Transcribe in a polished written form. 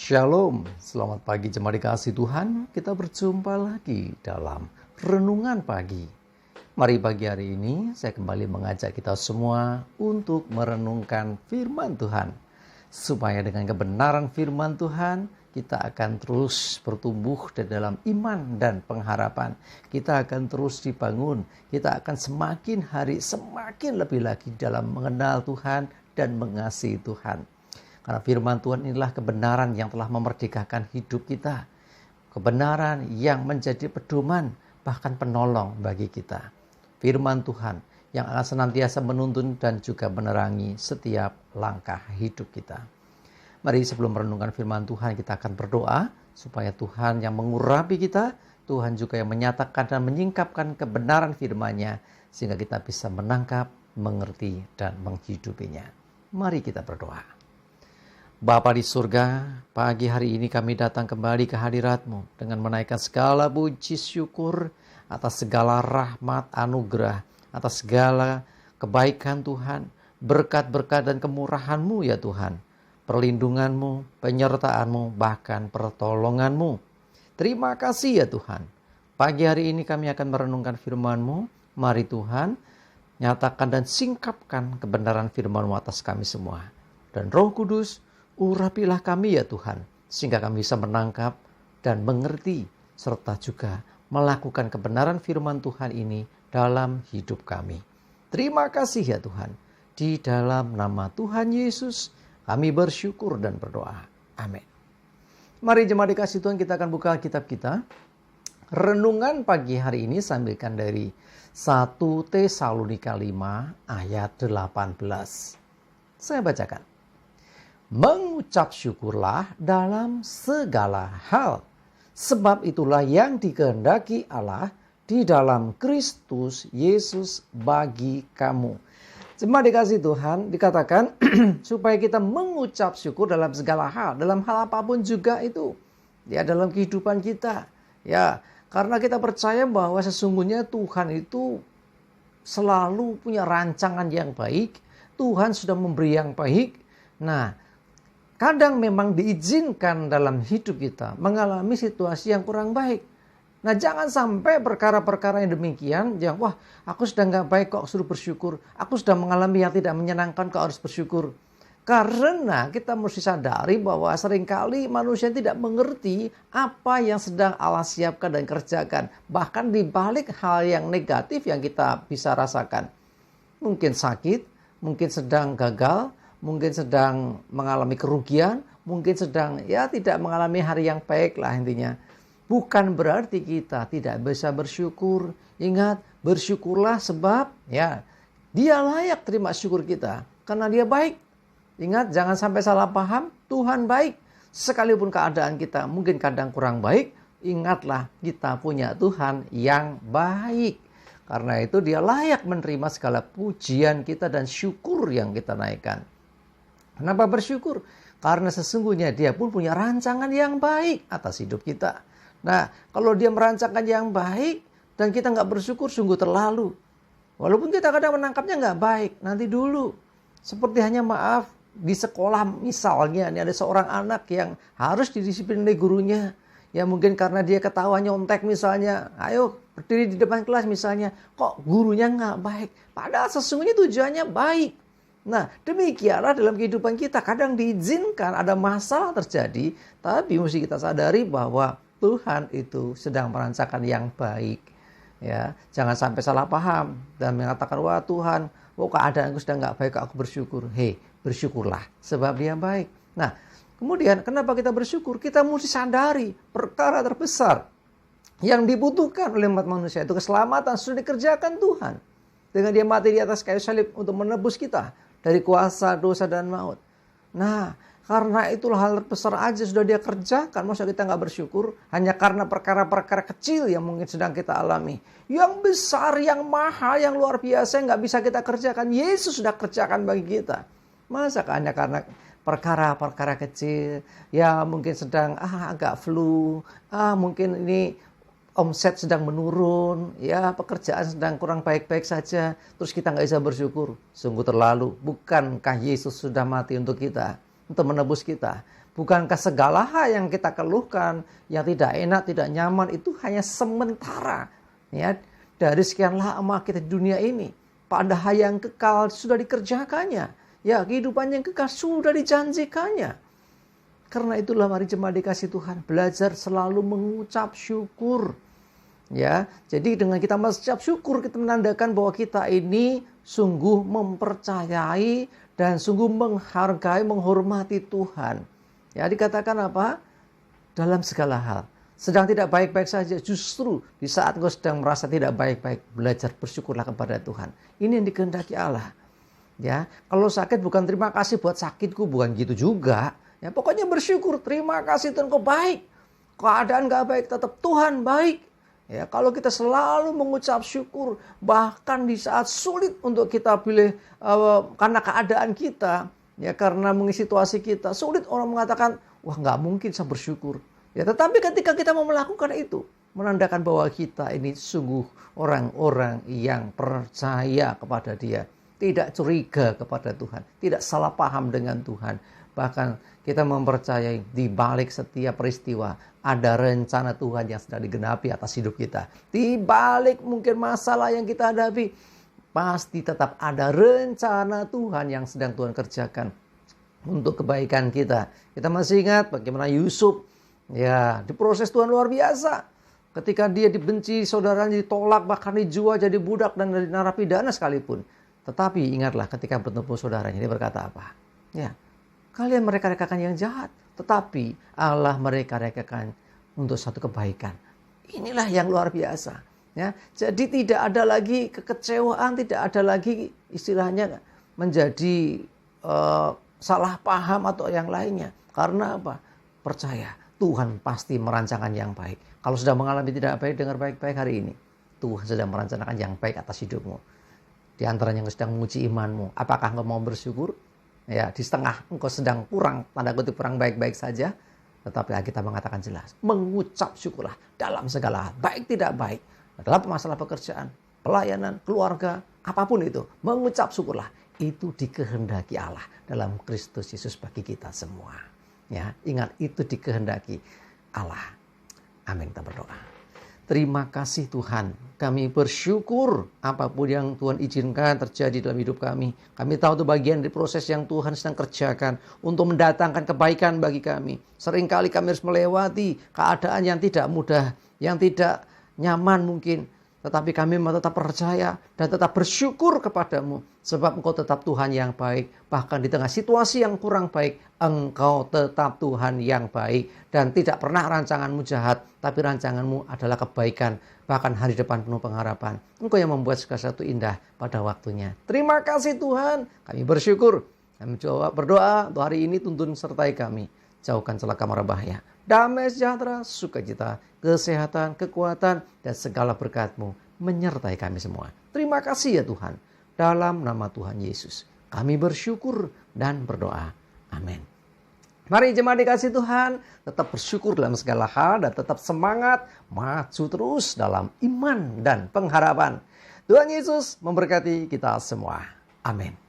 Shalom, selamat pagi jemaat dikasih Tuhan. Kita berjumpa lagi dalam Renungan Pagi. Mari pagi hari ini saya kembali mengajak kita semua untuk merenungkan firman Tuhan. Supaya dengan kebenaran firman Tuhan, kita akan terus bertumbuh di dalam iman dan pengharapan. Kita akan terus dibangun, kita akan semakin hari semakin lebih lagi dalam mengenal Tuhan dan mengasihi Tuhan. Karena firman Tuhan inilah kebenaran yang telah memerdekakan hidup kita. Kebenaran yang menjadi pedoman, bahkan penolong bagi kita. Firman Tuhan yang akan senantiasa menuntun dan juga menerangi setiap langkah hidup kita. Mari sebelum merenungkan firman Tuhan, kita akan berdoa supaya Tuhan yang mengurapi kita, Tuhan juga yang menyatakan dan menyingkapkan kebenaran firman-Nya, sehingga kita bisa menangkap, mengerti, dan menghidupinya. Mari kita berdoa. Bapa di surga, pagi hari ini kami datang kembali ke hadirat-Mu dengan menaikkan segala puji syukur atas segala rahmat anugerah, atas segala kebaikan Tuhan, berkat-berkat dan kemurahan-Mu ya Tuhan, perlindungan-Mu, penyertaan-Mu, bahkan pertolongan-Mu. Terima kasih ya Tuhan. Pagi hari ini kami akan merenungkan firman-Mu. Mari Tuhan, nyatakan dan singkapkan kebenaran firman-Mu atas kami semua. Dan Roh Kudus, urapilah kami ya Tuhan, sehingga kami bisa menangkap dan mengerti, serta juga melakukan kebenaran firman Tuhan ini dalam hidup kami. Terima kasih ya Tuhan. Di dalam nama Tuhan Yesus, kami bersyukur dan berdoa. Amin. Mari jemaat dikasih Tuhan, kita akan buka kitab kita. Renungan pagi hari ini saya ambilkan dari 1 Tesalonika 5 ayat 18. Saya bacakan. Mengucap syukurlah dalam segala hal, sebab itulah yang dikehendaki Allah di dalam Kristus Yesus bagi kamu. Jemaat dikasih Tuhan, dikatakan supaya kita mengucap syukur dalam segala hal, dalam hal apapun juga itu, ya, dalam kehidupan kita, ya, karena kita percaya bahwa sesungguhnya Tuhan itu selalu punya rancangan yang baik. Tuhan sudah memberi yang baik. Nah, kadang memang diizinkan dalam hidup kita mengalami situasi yang kurang baik. Nah, jangan sampai perkara-perkara yang demikian, yang wah aku sudah gak baik kok suruh bersyukur. Aku sudah mengalami yang tidak menyenangkan kok harus bersyukur. Karena kita mesti sadari bahwa seringkali manusia tidak mengerti apa yang sedang Allah siapkan dan kerjakan. Bahkan di balik hal yang negatif yang kita bisa rasakan. Mungkin sakit, mungkin sedang gagal, mungkin sedang mengalami kerugian, mungkin sedang tidak mengalami hari yang baik lah intinya. Bukan berarti kita tidak bisa bersyukur. Ingat, bersyukurlah sebab Dia layak terima syukur kita karena Dia baik. Ingat, jangan sampai salah paham, Tuhan baik. Sekalipun keadaan kita mungkin kadang kurang baik, ingatlah kita punya Tuhan yang baik. Karena itu Dia layak menerima segala pujian kita dan syukur yang kita naikkan. Kenapa bersyukur? Karena sesungguhnya Dia pun punya rancangan yang baik atas hidup kita. Nah, kalau Dia merancangkan yang baik dan kita nggak bersyukur, sungguh terlalu. Walaupun kita kadang menangkapnya nggak baik, nanti dulu. Seperti hanya maaf, di sekolah misalnya, ini ada seorang anak yang harus didisiplin oleh gurunya. Ya mungkin karena dia ketawa nyontek misalnya, ayo berdiri di depan kelas misalnya, kok gurunya nggak baik. Padahal sesungguhnya tujuannya baik. Nah, demikianlah dalam kehidupan kita. Kadang diizinkan ada masalah terjadi, tapi mesti kita sadari bahwa Tuhan itu sedang merancangkan yang baik. Ya, jangan sampai salah paham dan mengatakan, wah Tuhan, keadaanku sedang nggak baik, aku bersyukur. Hei, bersyukurlah sebab Dia baik. Nah, kemudian kenapa kita bersyukur? Kita mesti sadari perkara terbesar yang dibutuhkan oleh umat manusia itu keselamatan sudah dikerjakan Tuhan. Dengan Dia mati di atas kayu salib untuk menebus kita dari kuasa dosa dan maut. Nah, karena itulah hal terbesar aja sudah Dia kerjakan. Masa kita nggak bersyukur hanya karena perkara-perkara kecil yang mungkin sedang kita alami. Yang besar, yang mahal, yang luar biasa nggak bisa kita kerjakan. Yesus sudah kerjakan bagi kita. Masa hanya karena perkara-perkara kecil, ya mungkin sedang agak flu, mungkin ini omset sedang menurun, ya pekerjaan sedang kurang baik-baik saja, terus kita nggak bisa bersyukur. Sungguh terlalu. Bukankah Yesus sudah mati untuk kita, untuk menebus kita? Bukankah segala hal yang kita keluhkan, yang tidak enak, tidak nyaman, itu hanya sementara. Ya, dari sekian lama kita di dunia ini, padahal yang kekal sudah dikerjakannya. Ya, kehidupan yang kekal sudah dijanjikannya. Karena itulah mari jemaat dikasih Tuhan, belajar selalu mengucap syukur. Ya, jadi dengan kita mengucap syukur, kita menandakan bahwa kita ini sungguh mempercayai dan sungguh menghargai, menghormati Tuhan. Ya, dikatakan apa? Dalam segala hal. Sedang tidak baik-baik saja, justru di saat engkau sedang merasa tidak baik-baik, belajar bersyukurlah kepada Tuhan. Ini yang dikehendaki Allah. Ya, kalau sakit bukan terima kasih buat sakitku, bukan gitu juga. Ya, pokoknya bersyukur, terima kasih Tuhan kau baik. Keadaan gak baik, tetap Tuhan baik. Ya, kalau kita selalu mengucap syukur, bahkan di saat sulit untuk kita pilih karena keadaan kita, ya karena mengisi situasi kita, sulit orang mengatakan, wah nggak mungkin saya bersyukur. Ya, tetapi ketika kita mau melakukan itu, menandakan bahwa kita ini sungguh orang-orang yang percaya kepada Dia, tidak curiga kepada Tuhan, tidak salah paham dengan Tuhan. Bahkan kita mempercayai di balik setiap peristiwa ada rencana Tuhan yang sedang digenapi atas hidup kita. Di balik mungkin masalah yang kita hadapi, pasti tetap ada rencana Tuhan yang sedang Tuhan kerjakan untuk kebaikan kita. Kita masih ingat bagaimana Yusuf, ya, diproses Tuhan luar biasa. Ketika dia dibenci, saudaranya ditolak, bahkan dijual jadi budak dan dari narapidana sekalipun. Tetapi ingatlah ketika bertemu saudaranya, dia berkata apa? Ya, kalian mereka-rekakan yang jahat, tetapi Allah mereka-rekakan untuk satu kebaikan. Inilah yang luar biasa. Ya, jadi tidak ada lagi kekecewaan, tidak ada lagi istilahnya menjadi salah paham atau yang lainnya. Karena apa? Percaya Tuhan pasti merancangkan yang baik. Kalau sudah mengalami tidak baik, dengar baik-baik hari ini. Tuhan sedang merencanakan yang baik atas hidupmu. Di antaranya yang sedang menguji imanmu. Apakah engkau mau bersyukur? Ya, di setengah engkau sedang kurang, tanda kutip kurang baik-baik saja. Tetapi kita mengatakan jelas, mengucap syukurlah dalam segala hal. Baik tidak baik. Dalam masalah pekerjaan, pelayanan, keluarga, apapun itu. Mengucap syukurlah. Itu dikehendaki Allah dalam Kristus Yesus bagi kita semua. Ya, ingat itu dikehendaki Allah. Amin, kita berdoa. Terima kasih Tuhan, kami bersyukur apapun yang Tuhan izinkan terjadi dalam hidup kami. Kami tahu itu bagian dari proses yang Tuhan sedang kerjakan untuk mendatangkan kebaikan bagi kami. Seringkali kami harus melewati keadaan yang tidak mudah, yang tidak nyaman mungkin. Tetapi kami tetap percaya dan tetap bersyukur kepadamu. Sebab Engkau tetap Tuhan yang baik. Bahkan di tengah situasi yang kurang baik, Engkau tetap Tuhan yang baik. Dan tidak pernah rancanganmu jahat, tapi rancanganmu adalah kebaikan. Bahkan hari depan penuh pengharapan. Engkau yang membuat segala sesuatu indah pada waktunya. Terima kasih Tuhan. Kami bersyukur. Kami berdoa untuk hari ini tuntun sertai kami. Jauhkan celaka mara bahaya. Damai sejahtera, sukacita, kesehatan, kekuatan, dan segala berkat-Mu menyertai kami semua. Terima kasih ya Tuhan. Dalam nama Tuhan Yesus, kami bersyukur dan berdoa. Amin. Mari jemaat dikasih Tuhan, tetap bersyukur dalam segala hal dan tetap semangat maju terus dalam iman dan pengharapan. Tuhan Yesus memberkati kita semua. Amin.